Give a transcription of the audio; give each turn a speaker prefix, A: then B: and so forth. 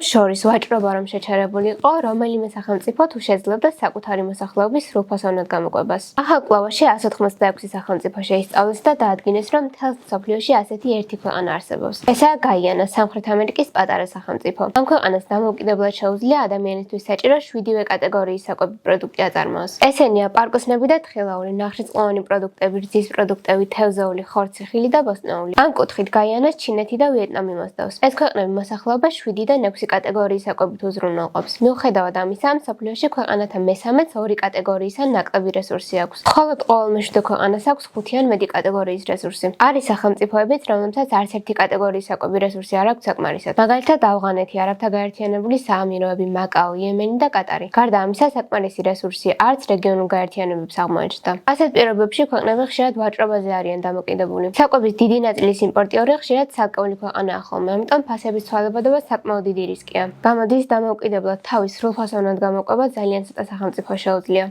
A: ქვეყნებს შორის ვაჭრობა რომ შეჩერებული იყო, რომელიმე სახელმწიფო თუ შეძლებდა საკუთარი მოსახლეობის სრულფასოვნად გამოყვებას. ახალ კვლევაში 186 სახელმწიფო შეისწავლეს და დაადგინეს, რომ მთელს მსოფლიოში ასეთი ერთი ქვეყანა არსებობს. ესაა გაიანა, სამხრეთ ამერიკის პატარა სახელმწიფო. ამ ქვეყანას დამოუკიდებლად შეუძლია ადამიანისთვის საჭირო 7-ვე კატეგორიის საკვები პროდუქტი აწარმოოს. ესენია პარკოსნები და თხილაური, ნახშირწყლოვანი პროდუქტები, რძის პროდუქტები, თევზეული, ხორცი, ხილი და ბოსტნეული. ამ კუთხით გაიანას ჩინეთი და ვიეტნამი მოსდევს. ეს ქვეყნები მოსახლეობას 7-დან 6 კატეგორიის საკვებით უზრუნველყოფს. მიუხედავად ამისა, მსოფლიოში ქვეყანათა მესამედს 2 კატეგორიისა ნაკლები რესურსი აქვს. მხოლოდ ყოველ მეშვიდე ქვეყანას აქვს 5 ან მეტი კატეგორიის რესურსი. არის სახელმწიფოებიც, რომლებსაც არც ერთი კატეგორიის საკვები რესურსი არ აქვს საკმარისად. მაგალითად, ავღანეთი, არაბთა გაერთიანებული საამიროები, მაკაო, იემენი და კატარი. გარდა ამისა, საკმარისი რესურსი არც რეგიონულ გაერთიანებებს აღმოაჩნდა. ასეთ პირობებში ქვეყნები ხშირად ვაჭრობაზე არიან დამოკიდებული. საკვების დიდი ნაწილის იმპორტიორი ხშირად ცალკეული ქვეყანაა ხოლმე, ამიტომ ფასების ცვალებადობა საკმაოდ დიდი რისკია. გამოდის დამოუკიდებლად თავის სრულფასოვნად გამოყვება ძალიან ცოტა სახელმწიფოს შეუძლია.